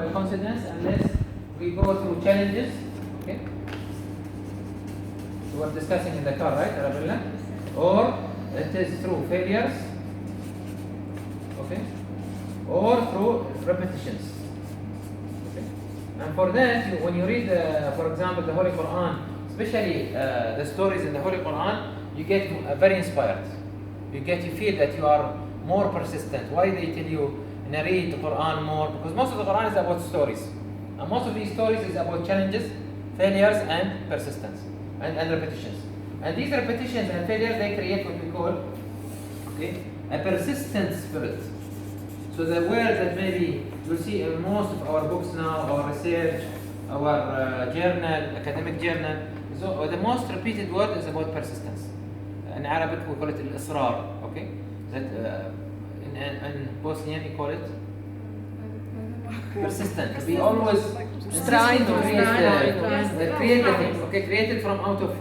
by coincidence unless we go through challenges. Okay. We were discussing in the car, right, Arabella? Or it is through failures. Okay. Or through repetitions. Okay. And for that, when you read, for example, the Holy Quran, especially the stories in the Holy Quran, you get very inspired. You feel that you are more persistent. Why they tell you narrate the Quran more? Because most of the Quran is about stories, and most of these stories is about challenges, failures, and persistence, and repetitions. And these repetitions and failures, they create what we call, okay, a persistent spirit. So the word that maybe you'll see in most of our books now, our research, our journal, academic journal, so the most repeated word is about persistence. In Arabic we call it al-israr, okay? That in Bosnian we call it persistent. To be always trying to create the thing, okay? Create it from out of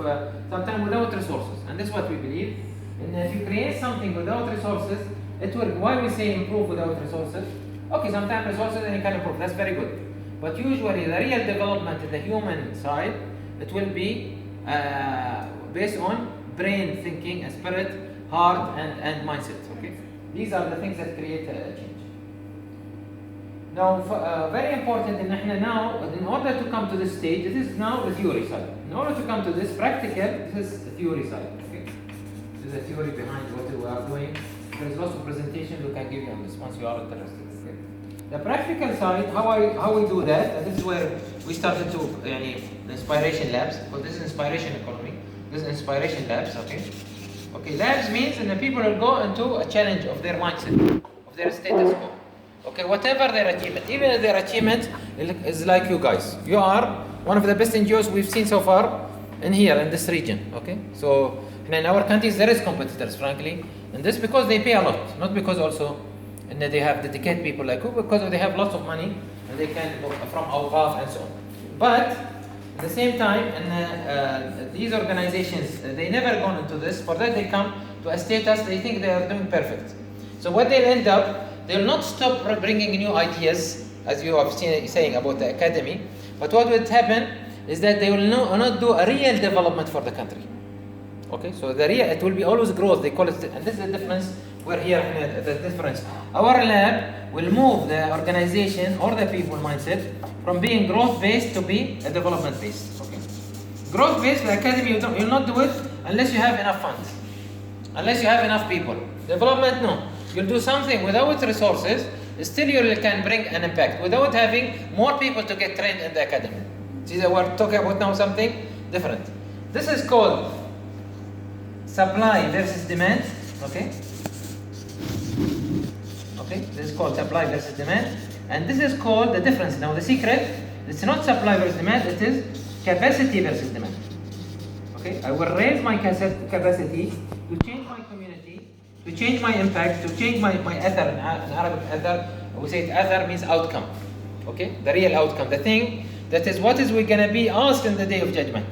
sometimes without resources, and this is what we believe. And if you create something without resources, it will. Why we say improve without resources? Okay, sometimes resources and you can improve. That's very good. But usually the real development in the human side, it will be based on brain thinking, spirit, heart, and mindset. Okay, these are the things that create a change. Now, very important in NAHLA now, in order to come to this stage, this is now the theory side. In order to come to this practical, this is the theory side. Okay, this is the theory behind what we are doing. There is lots of presentations we can give you on this once you are interested. Okay. The practical side, how we do that, and this is where we started to the inspiration labs. But this is inspiration economy. This is inspiration labs. Okay. Okay. Labs means that the people will go into a challenge of their mindset, of their status quo. Okay. Whatever their achievement, even if their achievement is like you guys. You are one of the best NGOs we've seen so far in here in this region. Okay. So in our countries there is competitors, frankly. And this because they pay a lot, not because also and they have dedicated people like you, because they have lots of money and they can from awqaf and so on. But at the same time, and these organizations, they never gone into this. For that, they come to a status they think they are doing perfect. So what they'll end up, they'll not stop bringing new ideas, as you have seen saying about the academy. But what would happen is that they will not do a real development for the country. Okay, so it will be always growth. They call it, and this is the difference. We're here. The difference. Our lab will move the organization or the people mindset from being growth-based to be a development-based. Okay, growth-based. The academy, you'll not do it unless you have enough funds, unless you have enough people. Development, no. You'll do something without resources. Still, you can bring an impact without having more people to get trained in the academy. See, we're talking about now something different. This is called supply versus demand. Okay. Okay, this is called supply versus demand, and this is called the difference. Now the secret, it's not supply versus demand, it is capacity versus demand. Okay, I will raise my capacity to change my community, to change my impact, to change my athar. In Arabic, athar, we say athar means outcome. Okay, the real outcome, the thing that is what is we're gonna be asked in the day of judgment.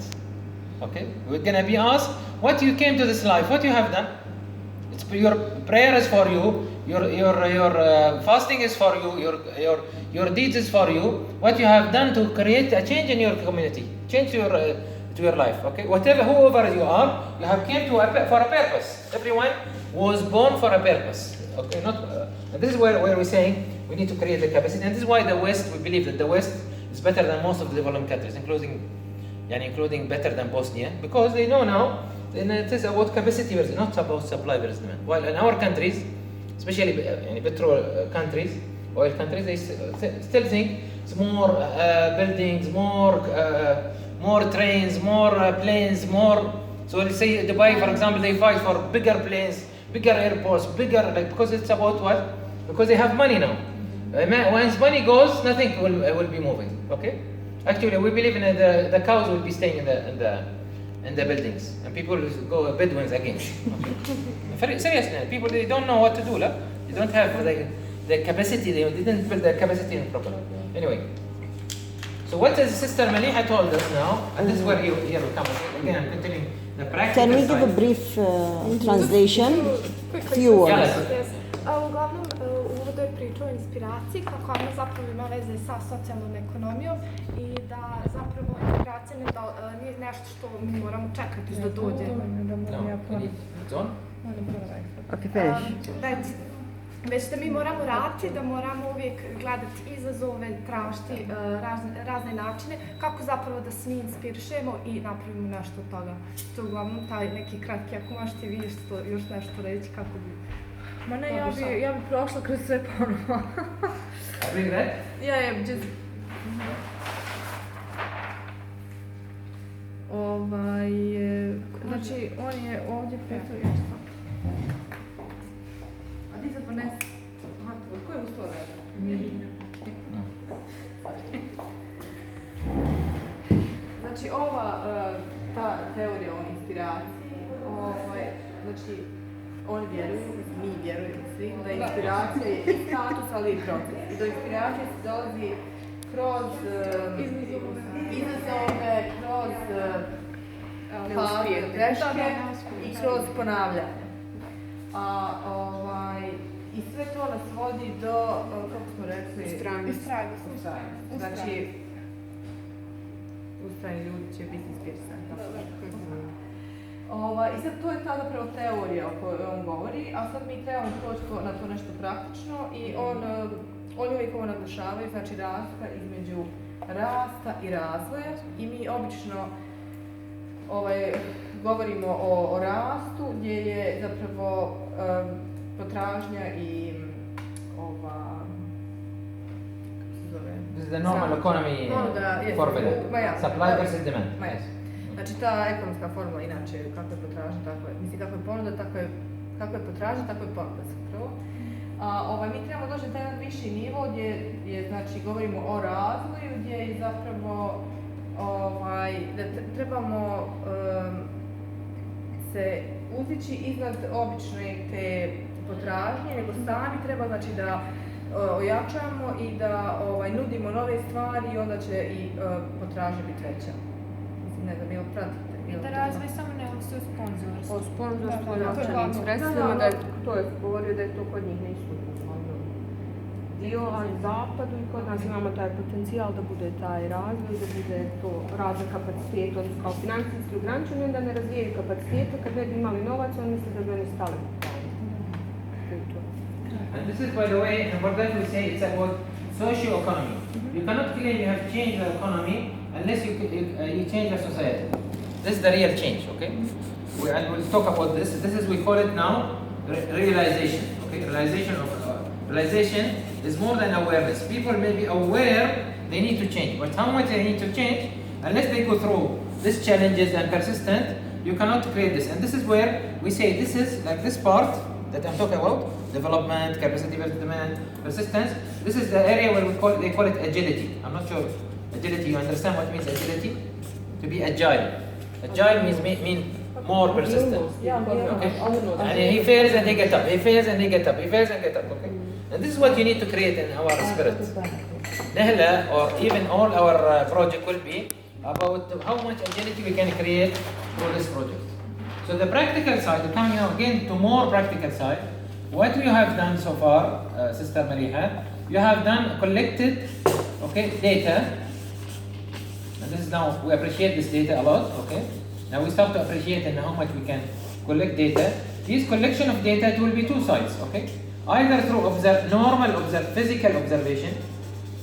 Okay, we're gonna be asked what you came to this life, what you have done. It's your prayer is for you, your fasting is for you, your deeds is for you. What you have done to create a change in your community, change to your life. Okay, whoever you are, you have came for a purpose. Everyone was born for a purpose. Okay, this is where we're saying we need to create the capacity, and this is why the West, we believe that the West is better than most of the developing countries, including better than Bosnia, because they know now. Then it is about capacity versus not about supply versus demand. While in our countries, especially petrol countries, oil countries, they still think it's more buildings, more trains, more planes, more. So let's say Dubai, for example, they fight for bigger planes, bigger airports, because it's about what? Because they have money now. Once money goes, nothing will be moving. Okay. Actually, we believe in the cows will be staying in the buildings, and people will go Bedouins again. Okay. Seriously, people they don't know what to do. They don't have the capacity. They didn't build the capacity properly. Anyway, so what is Sister Maliha told us now, and this is where here we come again. I'm continuing the practical. Can we give a brief translation? Few words. Yes. Uglavnom, u uvodu je priča o inspiraciji, kako ona zapravo ima veze sa socijalnom ekonomijom i da zapravo inspiracija nije nešto što mi moramo čekati da dođe. Već da mi moramo raditi, da moramo uvijek gledati izazove, tražiti razne načine kako zapravo da se mi inspirišemo i napravimo nešto od toga. To je uglavnom taj neki kratki, ako možete vi još nešto reći kako bi... Ma ne, ja bi prošla kroz sve ponovo. Znači, on je ovdje petao još sam. A ti sad ponesi? Aha, ko je uslova? Znači, ta teorija o inspiraciji, znači, oni vjeruju, mi vjerujemo svi, da inspiracija je i status, ali i proces. I do inspiracije se dolazi kroz izazove, kroz greške i kroz ponavljanje. I sve to nas vodi do, kako smo rekli, ustrajnosti. Znači, ustrajni ljudi će biti inspirisani. I sad to je ta zapravo teorija o kojoj on govori, a sad mi trebamo proći na to nešto praktično i oni uvijek ovo naglašavaju, znači razlika između rasta i razvoja i mi obično govorimo o rastu gdje je zapravo potražnja i This is the normal economy formula. Supply versus demand. Znači ta ekonomska formula inače kako je potražnja, tako je. Mislim kako je ponuda, kako je potražnja, tako je ponuda zapravo. Mi trebamo doći na taj jedan viši nivo gdje znači govorimo o razvoju, gdje je zapravo da trebamo se uzdići iznad obične te potražnje, nego sami treba znači da ojačamo i da nudimo nove stvari i onda će i potražnja biti veća. Mislim, ne znam, ili pratite? I da razvoj samo ne ovisi o sponzorstvu. O sponzorstvu i novčanim sredstvima, to je govorio da je to kod njih nisu dio, ali u zapadu i kod nas imamo taj potencijal da bude taj razvoj, da bude to razvoj kapaciteta, odnosno kao financijski ograničeni, onda ne razvijaju kapacitete, kad ne bi imali novac, oni misle da bi oni stali. And this is, by the way, what we say, it's about socio-economy. You cannot claim you have changed the economy unless you change the society. This is the real change, okay? And we'll talk about this. This is, we call it now, realization, okay? Realization is more than awareness. People may be aware they need to change, but how much they need to change, unless they go through these challenges and persistent, you cannot create this. And this is where we say this is like this part that I'm talking about, development, capacity versus demand, persistence. This is the area where they call it agility. I'm not sure, agility, you understand what means agility? To be agile. Agile mean more persistent. Okay? And he fails and he gets up, he fails and he gets up, he fails and gets up, okay? And this is what you need to create in our spirit. NAHLA, or even all our project will be about how much agility we can create through this project. So the practical side, coming now again to more practical side, what you have done so far, Sister Mariha, you have collected, okay, data, and this is now, we appreciate this data a lot, okay? Now we start to appreciate and how much we can collect data. This collection of data, it will be two sides, okay? Either through physical observation,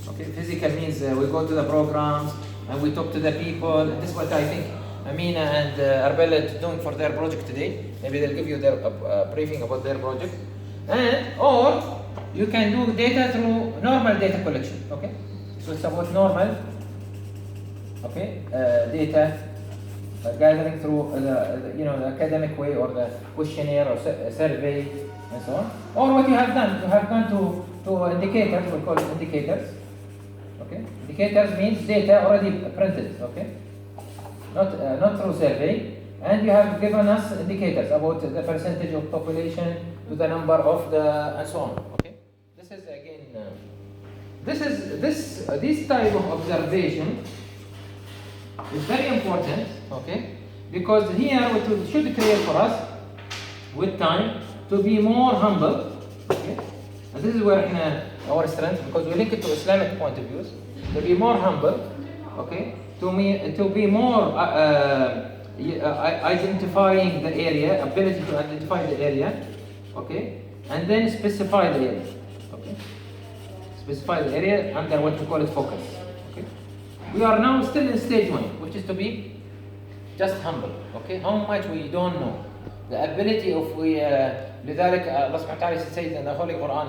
okay? Physical means we go to the programs and we talk to the people, and this is what I think Amina and Arbella are doing for their project today. Maybe they'll give you their briefing about their project. Or you can do data through normal data collection, okay? So it's about normal, okay, data gathering through the academic way or the questionnaire or survey and so on. Or what you have done to indicators, we call it indicators, okay? Indicators means data already printed, okay? Not through survey, and you have given us indicators about the percentage of population to the number of the and so on. Okay, this is again this type of observation is very important. Okay, because here what we should create for us with time to be more humble. Okay, and this is where our strength, because we link it to Islamic point of views, to be more humble, okay, to be more identifying the area, ability to identify the area, okay, and then specify the area, okay, specify the area under what you call it focus, okay. We are now still in stage 1, which is to be just humble, okay, how much we don't know, the ability of we, لذلك الله سبحانه وتعالى says in the Holy Quran,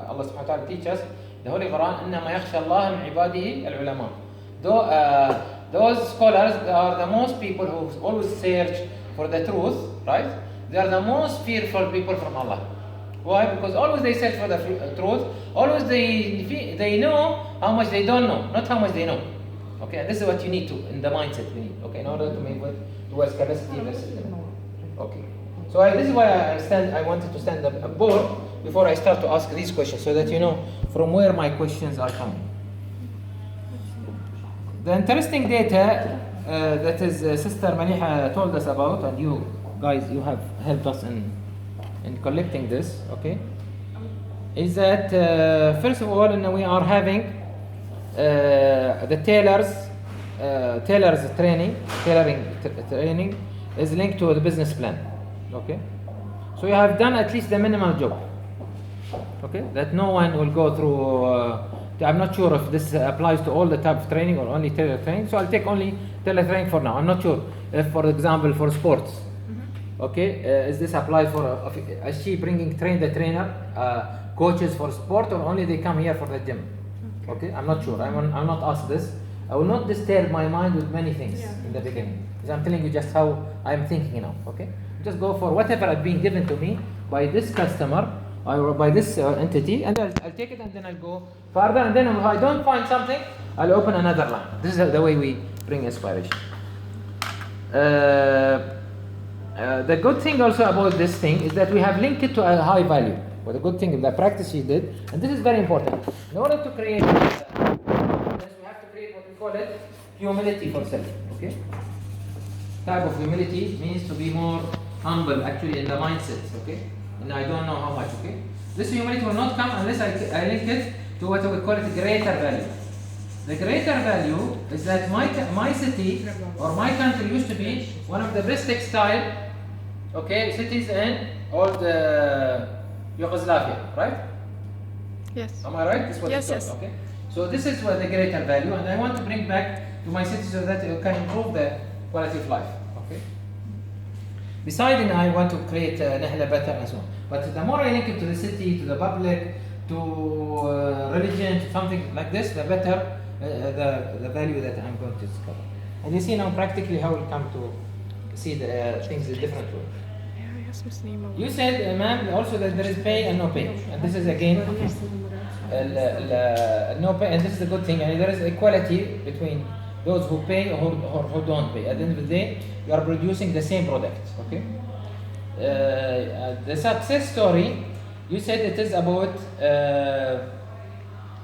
Allah سبحانه وتعالى teach us, the Holy Quran, إنما يخشى الله من عباده العلماء. Those scholars are the most people who always search for the truth, right? They are the most fearful people from Allah. Why? Because always they search for the truth. Always they know how much they don't know, not how much they know. Okay, and this is what you need to in the mindset we need. Okay, in order to make it towards capacity versus limit. Okay. So this is why I wanted to stand up a board before I start to ask these questions, so that you know from where my questions are coming. The interesting data that is Sister Maliha told us about, and you guys, you have helped us in collecting this, okay, is that first of all, we are having the tailoring training is linked to the business plan, okay. So you have done at least the minimal job, okay, that no one will go through. I'm not sure if this applies to all the type of training or only tailor training, so I'll take only tailor training for now. I'm not sure if, for example, for sports, okay, is this applied for, is she bringing the trainer, coaches for sport, or only they come here for the gym? Okay, I'm not sure. I will not ask this. I will not disturb my mind with many things in the beginning, because I'm telling you just how I'm thinking now, okay? Just go for whatever has been given to me by this customer, or by this entity, and I'll take it, and then I'll go further, and then if I don't find something, I'll open another line. This is the way we bring inspiration. The good thing also about this thing is that we have linked it to a high value. But the good thing is the practice she did, and this is very important. In order to create we have to create what we call it humility for self, okay? Type of humility means to be more humble actually in the mindset, okay? And I don't know how much, okay? This humility will not come unless I link it to what we call it greater value. The greater value is that my city or my country used to be one of the best textile, okay, cities in old Yugoslavia, right? Yes. Am I right? This is what yes, yes. Okay. So this is what the greater value, and I want to bring back to my city so that it can improve the quality of life. Okay. Besides, I want to create NAHLA better and so on. But the more I link it to the city, to the public, to religion, to something like this, the better the value that I'm going to discover. And you see now practically how we'll come to see the things in a different way. You said, ma'am, also that there is pay and no pay. And this is again no pay, and this is a good thing. And there is equality between those who pay or who don't pay. At the end of the day, you are producing the same product. Okay. The success story, you said it is about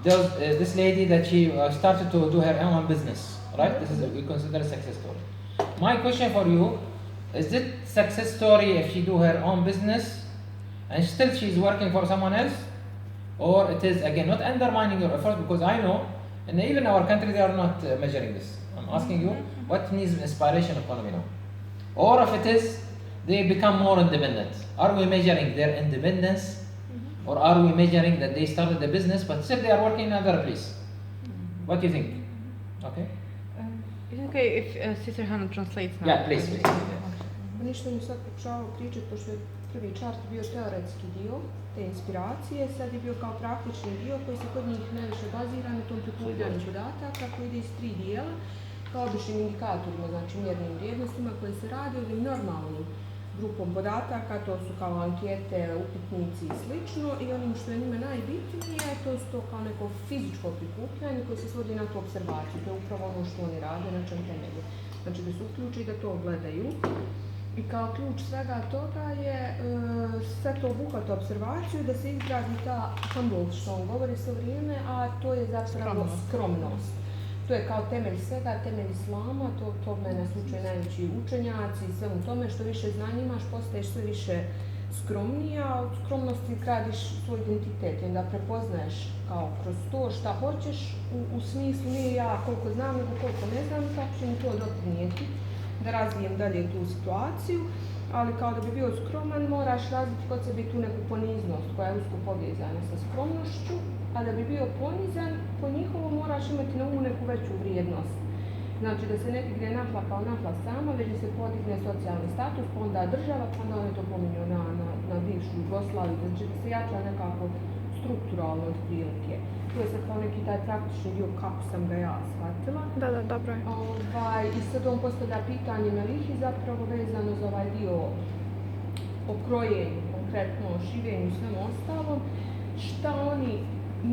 this lady that she started to do her own business, right? This is we consider a success story. My question for you: is it success story if she do her own business and still she's working for someone else, or it is again not undermining your efforts? Because I know, and even our country they are not measuring this. I'm asking you, what needs inspiration economy now? Or if it is, they become more independent. Are we measuring their independence, or are we measuring that they started the business but still they are working in another place? What do you think? Okay. Is it okay if Sister Hannah translates now? Yeah, please. Ništa mi sad pokušavamo pričati, pošto je prvi čart bio teoretski dio te inspiracije, sad je bio kao praktični dio koji se kod njih najviše bazira na tom prikupljanju podataka koji ide iz 3 dijela, kao običnim indikatorima, znači mjernim vrijednostima koje se radi ovim normalnim grupom podataka, to su kao ankete, upitnici i slično, i onim što je njima najbitnije, to su to kao neko fizičko prikupljanje koje se svodi na tu observaciju, to je upravo ono što oni rade, na čem temelju. Znači da se uključi da to gledaju. I kao ključ svega toga je sve to obuhvata observaciju, da se izgradi ta humble, što on govori svo vrijeme, a to je zapravo skromnost. To je kao temelj svega, temelj islama, to mene slučaju najveći učenjaci i sve u tome, što više znanja imaš, postaješ sve više skromnija, a od skromnosti gradiš svoj identitet i onda prepoznaješ kao kroz to šta hoćeš u smislu nije ja koliko znam nego koliko ne znam, kako će mi to doprinijeti da razvijem dalje tu situaciju, ali kao da bi bio skroman moraš razviti kod sebe tu neku poniznost koja je usko povezana sa skromnošću, a da bi bio ponizan, po njihovom moraš imati na umu neku veću vrijednost. Znači da se ne digne NAHLA kao NAHLA sama, već da se podigne socijalni status, pa onda država, pa onda oni to pominju na bivšu Jugoslaviju, znači da se jača nekako strukturalno otprilike. To je sad kao neki taj praktični dio kako sam ga ja shvatila. Da, dobro je. I sad on postavlja pitanje Melihi zapravo vezano za ovaj dio o krojenju, konkretno o živenju i svemu ostalom. Šta oni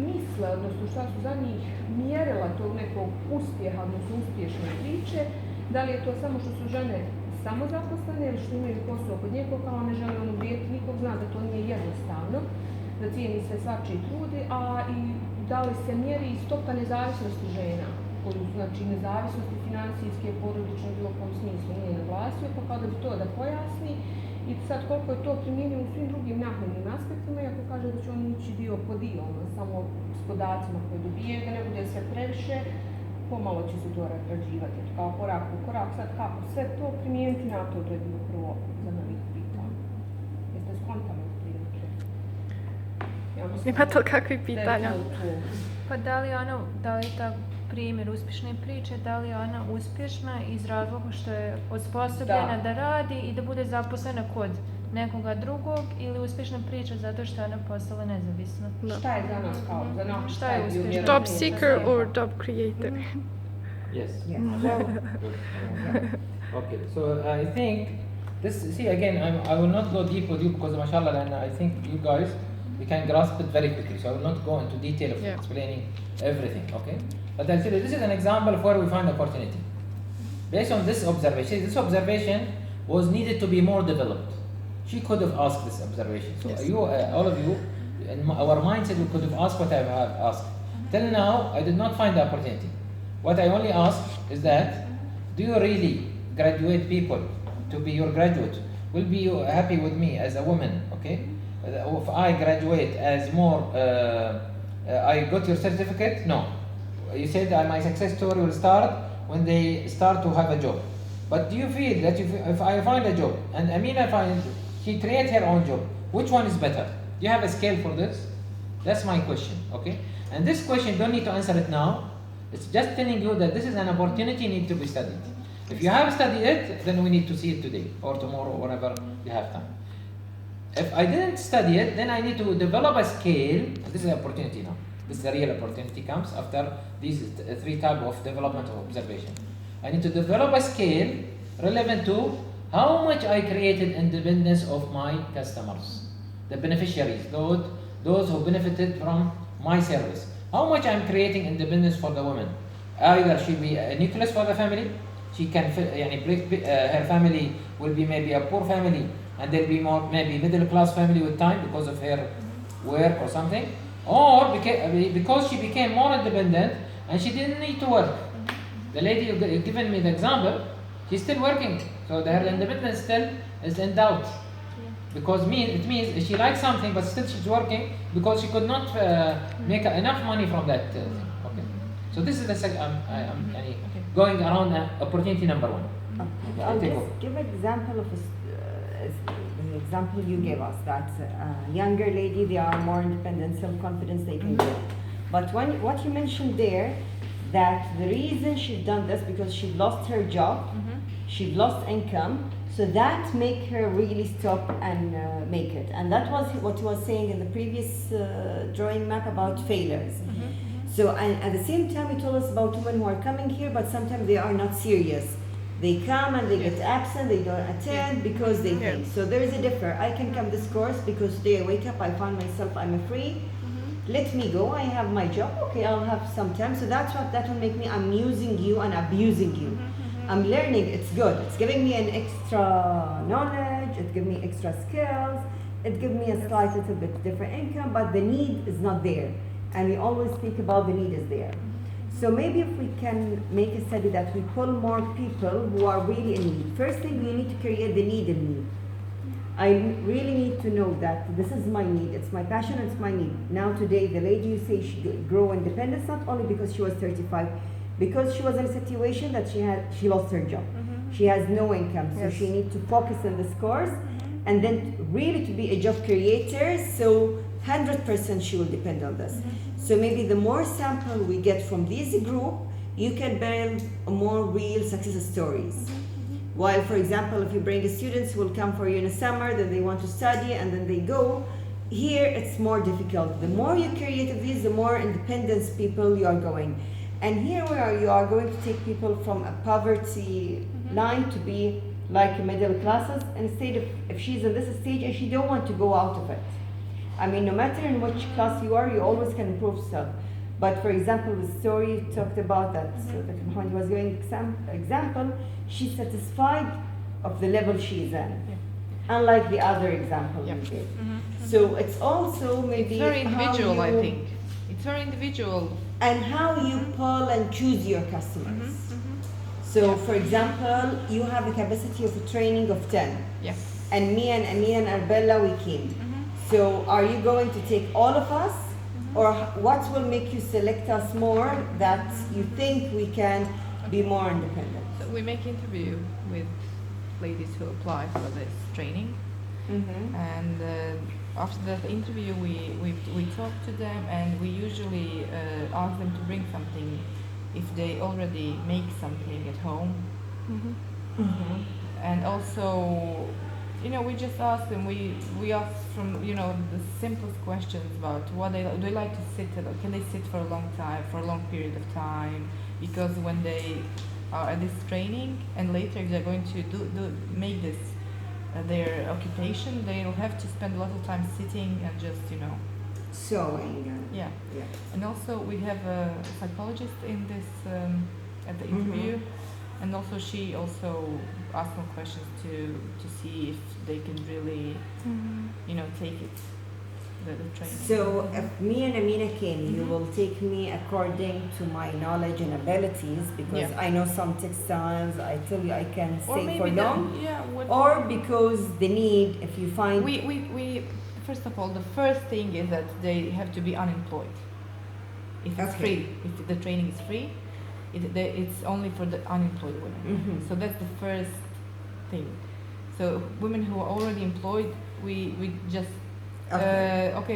misle, odnosno šta su za njih mjerila tog nekog uspjeha, odnosno uspješne priče, da li je to samo što su žene samozaposlene ili što imaju posao kod njegov, kao ne žele ono grijeti, nikog zna da to nije jednostavno, da cijeni se svačiji trudi, a i da li se mjeri i stopa nezavisnosti žena, koju znači nezavisnosti financijske, porodične, u bilo kom smislu nije naglasio, pa kao da bi to da pojasni. I sad koliko je to primjenjivo u svim drugim nahladnim aspektima, iako kaže da će on ići dio po dio, samo s podacima koje dobije, da ne bude sve previše, pomalo će se to razrađivati, kao korak po korak, sad kako sve to primijeniti na to, to je bilo prvo za novih pitanja. Jeste skontali prilike? Ima to kakvi pitanja? Pa da li je ta primjer uspješne priče, da li je ona uspješna iz razloga što je osposobljena da radi i da bude zaposlena kod nekoga drugog ili uspješna priča zato što je ona postala nezavisna? Šta je za nas kao? Za nas šta je uspješna? Job seeker or job creator? Yes. Well, Okay, so I think this. See again, I will not go deep with you because mashallah, and I think you guys we can grasp it very quickly. So I will not go into detail of explaining everything. Okay, but I'll tell you this is an example of where we find opportunity. Based on this observation was needed to be more developed. She could have asked this observation. So you, all of you, in our mindset, we could have asked what I have asked. Till now, I did not find the opportunity. What I only ask is that, do you really graduate people to be your graduate? Will be you happy with me as a woman, okay? If I graduate as more, I got your certificate? No. You said that my success story will start when they start to have a job. But do you feel that if I find a job and Amina she creates her own job, which one is better? Do you have a scale for this? That's my question, okay? And this question, you don't need to answer it now. It's just telling you that this is an opportunity need to be studied. If you have studied it, then we need to see it today or tomorrow or whenever you have time. If I didn't study it, then I need to develop a scale. This is an opportunity now. This is the real opportunity comes after these three types of development of observation. I need to develop a scale relevant to how much I created independence of my customers, the beneficiaries, those who benefited from my service. How much I'm creating independence for the woman. Either she be a nucleus for the family, she can, her family will be maybe a poor family and there'll be more maybe middle class family with time because of her work or something, or because she became more independent and she didn't need to work. The lady you given me the example, she's still working, so her independence still is in doubt. Because it means she likes something, but still she's working because she could not make enough money from that thing. Okay. So this is the I'm going around opportunity number one. Okay. I'll just give an example of the example you gave us. That younger lady, they are more independent, self-confidence, they can do it. But what you mentioned there, that the reason she's done this because she lost her job, she lost income. So that make her really stop and make it. And that was what he was saying in the previous drawing map about failures. So and at the same time he told us about women who are coming here, but sometimes they are not serious. They come and they get absent, they don't attend because they think. So there is a difference. I can come this course because today I wake up, I find myself, I'm free. Let me go, I have my job, okay, I'll have some time. So that will make me, I'm using you and abusing you. I'm learning, it's good. It's giving me an extra knowledge, it gives me extra skills, it gives me a slight little bit different income, but the need is not there. And we always speak about the need is there. So maybe if we can make a study that we pull more people who are really in need. First thing, we need to create the need in need. I really need to know that this is my need, it's my passion, it's my need. Now today, the lady you say she grow independence not only because she was 35, because she was in a situation that she lost her job. She has no income, so she needs to focus on this course, and then really to be a job creator, so 100% she will depend on this. So maybe the more sample we get from this group, you can build more real success stories. While, for example, if you bring students who will come for you in the summer, then they want to study and then they go, here it's more difficult. The more you create of these, the more independence people you are going. And here where you are going to take people from a poverty line to be like middle classes, instead of if she's in this stage and she don't want to go out of it. I mean, no matter in which class you are, you always can improve yourself. But for example, the story you talked about that Dr. Mohammed was giving example, she's satisfied of the level she's in, unlike the other example you gave. So it's also maybe It's very individual, how you, I think. It's very individual. and how you pull and choose your customers. So for example, you have a capacity of a training of 10. Yeah. And me and Amina and Arbella, we came. So are you going to take all of us? Or what will make you select us more that you think we can be more independent? So we make interview with ladies who apply for this training, and after that interview we talk to them, and we usually ask them to bring something if they already make something at home. And also, you know, we just ask them, we ask from, you know, the simplest questions about what they like to sit at, can they sit for a long time, for a long period of time, because when they are at this training and later if they're going to make this their occupation, they'll have to spend a lot of time sitting and just, you know, Sewing. yeah. And also we have a psychologist in this at the interview, and also she also asks them questions to see if they can really, you know, take it, the training. So if me and Amina came, you will take me according to my knowledge and abilities, because I know some textiles, I tell you I can Or stay maybe for long. what Or because the need, if you find... we first of all, the first thing is that they have to be unemployed. If it's free, if the training is free, it's only for the unemployed women. So that's the first thing. So women who are already employed, we just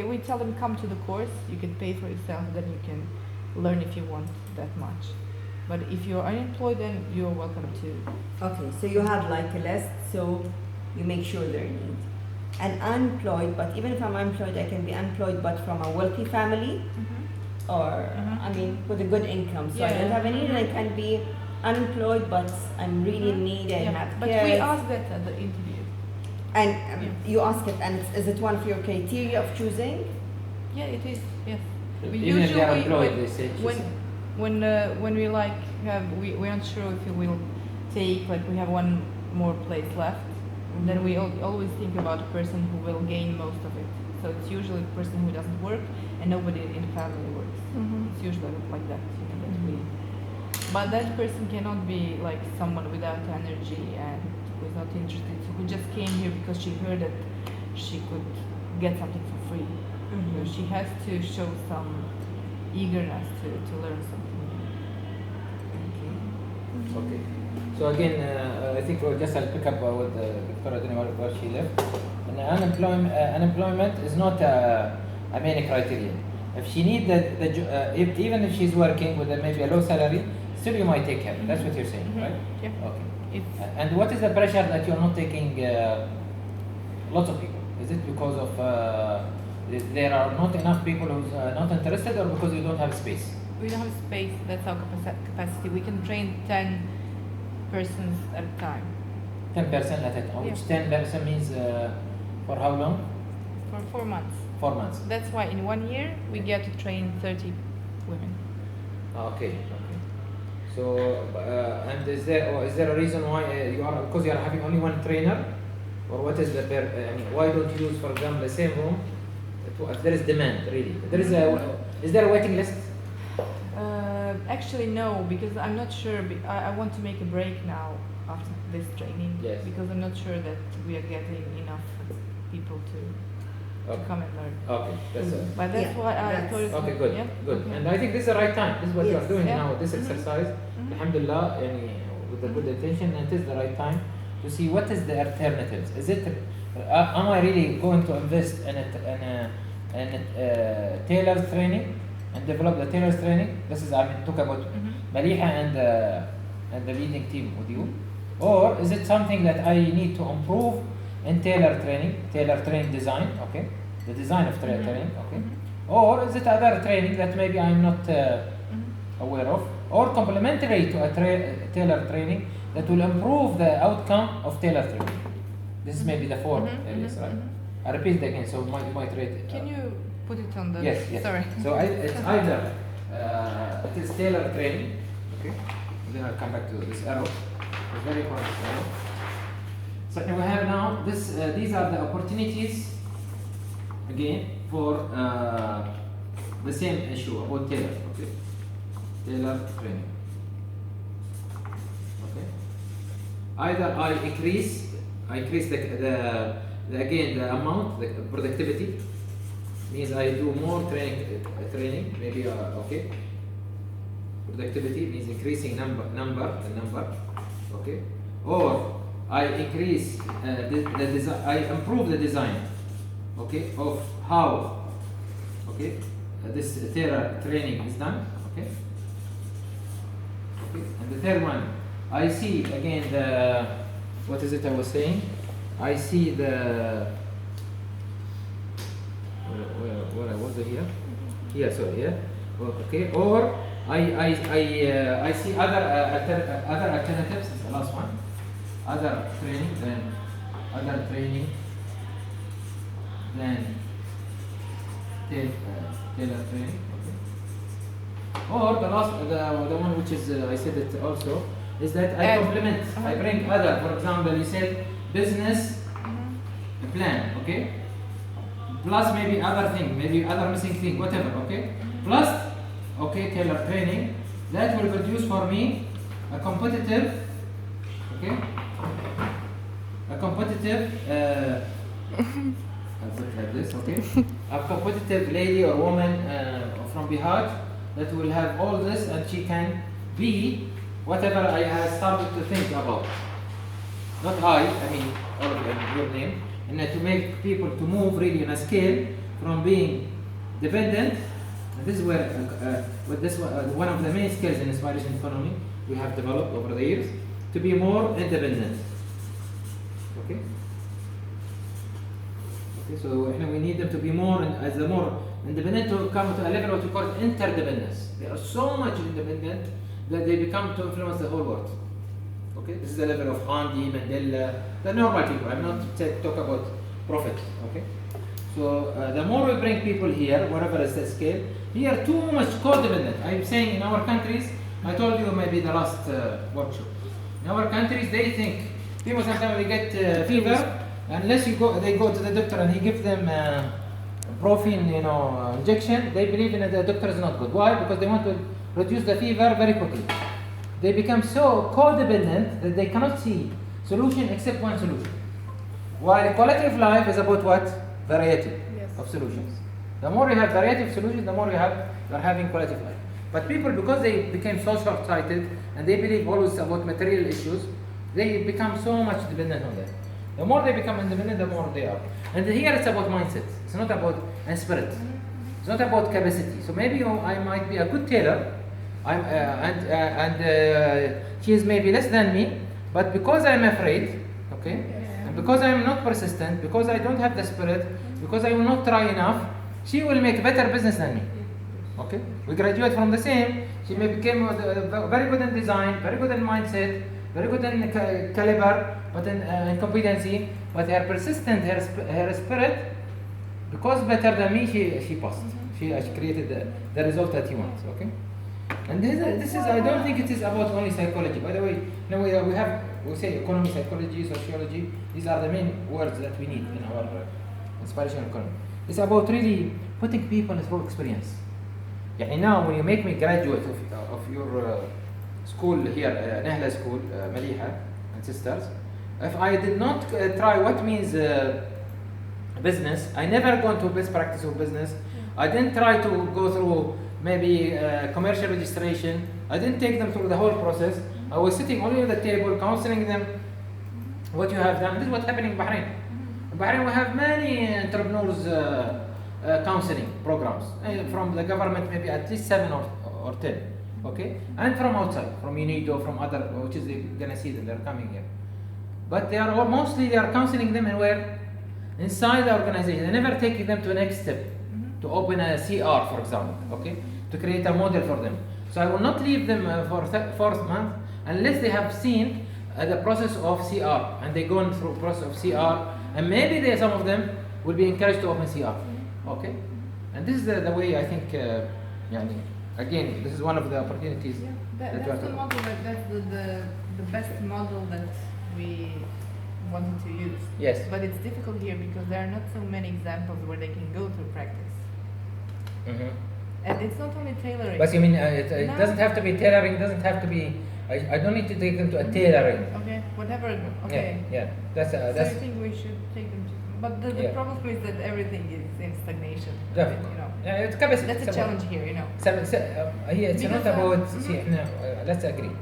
we tell them come to the course. You can pay for yourself, then you can learn if you want that much. But if you're unemployed, then you're welcome to. Okay, so you have like a list, so you make sure their need. And unemployed, but even if I'm unemployed, I can be unemployed but from a wealthy family, or I mean with a good income. So I don't have any need, I can be unemployed but I'm really in need and have But kids. we ask that at the interview. And you ask it, and is it one of your criteria of choosing? Yeah, it is. Yes. We Even if they are usually employed, they say when we like we aren't sure if we will take, like, we have one more place left, then we always think about a person who will gain most of it. So it's usually a person who doesn't work and nobody in the family works. It's usually like that. You know, that we, but that person cannot be like someone without energy and who is not interested, who just came here because she heard that she could get something for free. You know, she has to show some eagerness to learn something. Okay. So again, I think I'll pick up with Dr. Adina where she left. And unemployment is not a main criterion. If she needs even if she's working with maybe a low salary, still you might take her. That's what you're saying, right? Yeah. Okay. And what is the pressure that you're not taking lots of people? Is it because of there are not enough people who's not interested, or because you don't have space? We don't have space. That's our capacity. We can train 10 persons at a time. 10% at a time. Which 10% means for how long? For 4 months. 4 months. That's why in 1 year we get to train 30 women. Okay. So, and is there a reason why because you are having only one trainer, or what is the why don't you use, for example, the same room? If there is demand, really, is there a waiting list? Actually, no, because I'm not sure. I want to make a break now after this training. Yes. Because I'm not sure that we are getting enough people to Okay. come and learn. Okay, that's it. But that's Yeah, why I that's- told you. Okay, good, Yeah? good. Okay. And I think this is the right time. This is what you are Yes. doing Yeah. now with this exercise. Alhamdulillah, with the good intention, it is the right time to see what is the alternatives. Is it? Am I really going to invest in a tailors training and develop the tailors training? This is, I mean, talk about Maliha and the leading team with you, or is it something that I need to improve in tailor training design? Okay, the design of tailor training. Okay, or is it other training that maybe I'm not aware of, or complementary to a tailor training that will improve the outcome of tailor training? This is maybe the four areas, right? I repeat it again, so you might rate it. Can you put it on the? Yes, yes. Sorry. So it's either it is tailor training, okay. Then I'll come back to this arrow. It's very important. This arrow. So we have now this. These are the opportunities again for the same issue about tailor. Okay, tailor training. Okay. Either I increase the again the amount, the productivity. Means I do more training maybe okay. Productivity means increasing number, okay. Or I increase the design. I improve the design, okay, of how, okay, this tailor training is done, okay. Okay. And the third one, I see again the what is it I was saying? I see the where was it here? Yeah, sorry, yeah. Okay, or I see other alternatives. It's the last one. Other training, then tailor training. Okay. Or the last, the one which is I said it also is that I complement. I bring other. For example, you said business plan. Okay. Plus maybe other thing, maybe other missing thing, whatever, okay? Plus, okay, tailor training, that will produce for me a competitive, okay? A competitive, I'll put it like this, okay? A competitive lady or woman from Bihar that will have all this and she can be whatever I have started to think about. Not I mean, all of them, your name. And to make people to move really on a scale from being dependent. And this is where one of the main skills in inspiration economy we have developed over the years, to be more independent. Okay. Okay. So we need them to be more independent to come to a level what we call interdependence. They are so much independent that they become to influence the whole world. Okay, this is the level of Gandhi, Mandela, the normal people. I'm not talk about profit. Okay, so the more we bring people here, whatever is the scale, here too much codependent. I'm saying in our countries, I told you maybe the last workshop. In our countries, they think people sometimes they get fever, unless they go to the doctor and he gives them Profen, injection. They believe in the doctor is not good. Why? Because they want to reduce the fever very quickly. They become so codependent that they cannot see solution except one solution. While quality of life is about what? Variety of solutions. The more you have variety of solutions, the more you're having quality of life. But people, because they became so short-sighted and they believe always about material issues, they become so much dependent on that. The more they become independent, the more they are. And here it's about mindset. It's not about spirit. It's not about capacity. So maybe I might be a good tailor. She is maybe less than me, but because I'm afraid, okay, and because I'm not persistent, because I don't have the spirit, because I will not try enough, she will make better business than me. Okay, we graduate from the same. She may become very good in design, very good in mindset, very good in caliber, but in competency. But her persistent, her spirit, because better than me, she passed. She created the result that he wants. Okay. And this is I don't think it is about only psychology. By the way, we say economy, psychology, sociology. These are the main words that we need in our inspirational economy. It's about really putting people through experience. Yeah, now when you make me graduate of your school here, NAHLA school, Maliha, and sisters, if I did not try what means business, I never gone to best practice of business. I didn't try to go through maybe commercial registration. I didn't take them through the whole process. I was sitting only at the table, counseling them what you have done. This is what's happening in Bahrain. In Bahrain, we have many entrepreneurs counseling programs from the government, maybe at least 7 or 10, okay? And from outside, from UNIDO, from other, which is they're gonna see that they're coming here. But they are mostly they are counseling them and where? Inside the organization. They never take them to the next step, to open a CR, for example, okay? To create a model for them. So I will not leave them for 4th month unless they have seen the process of CR and they gone through process of CR, and maybe some of them will be encouraged to open CR, okay? And this is the way I think, again, this is one of the opportunities. Yeah, that we that's have the to- model. That's the best model that we wanted to use. Yes. But it's difficult here because there are not so many examples where they can go through practice. Mhm. And it's not only tailoring. But you mean it No. doesn't have to be tailoring, doesn't have to be, I don't need to take them to a tailoring. Okay, whatever. Okay. Yeah, that's So I that's think we should take them to. But the Yeah. problem is that everything is in stagnation. definitely. You know. Yeah, it's capacity. That's a it's challenge here, you know. Here it's not Because, about. mhm. See, let's agree.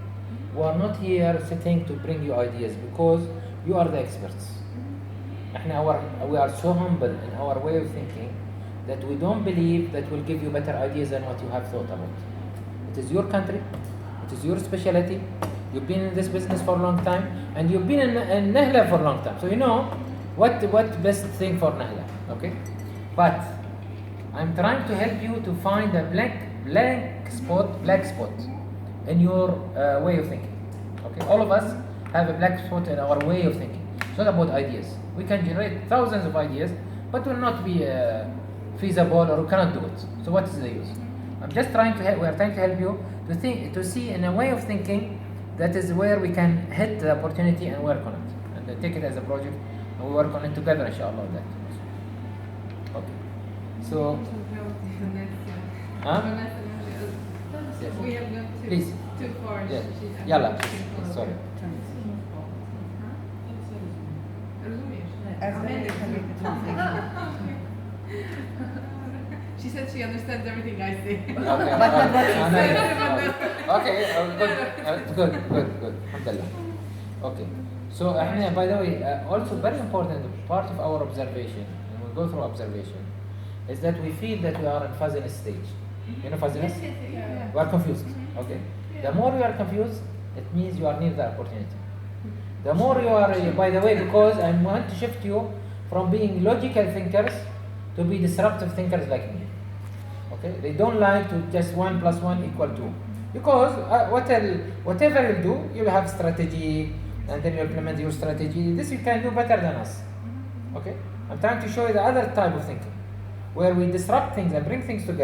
We are not here sitting to bring you ideas because you are the experts. We are so humble in our way of thinking that we don't believe that will give you better ideas than what you have thought about. It is your country, it is your specialty. You've been in this business for a long time, and you've been in NAHLA for a long time, so you know what best thing for NAHLA. Okay, but I'm trying to help you to find a black spot in your way of thinking. Okay, all of us have a black spot in our way of thinking. It's not about ideas. We can generate thousands of ideas, but will not be feasible, or we cannot do it. So what is the use? I'm just trying to help. We are trying to help you to see in a way of thinking that is where we can hit the opportunity and work on it, and take it as a project, and we work on it together, inshallah. That. Okay. So. Huh? Yes. We have gone Please. too far. Yeah. Yalla. Sorry. She said she understands everything I say. Okay. Okay. Good. Alhamdulillah. Okay. So, by the way, also very important part of our observation, when we go through observation, is that we feel that we are in fuzziness stage. You know fuzziness? Yeah. We are confused. Okay. The more you are confused, it means you are near the opportunity. The more you are, by the way, because I want to shift you from being logical thinkers to be disruptive thinkers like me. Okay? They don't like to just 1 + 1 = 2. Because whatever you do, you have strategy, and then you implement your strategy. This you can do better than us. Okay? I'm trying to show you the other type of thinking, where we disrupt things and bring things together.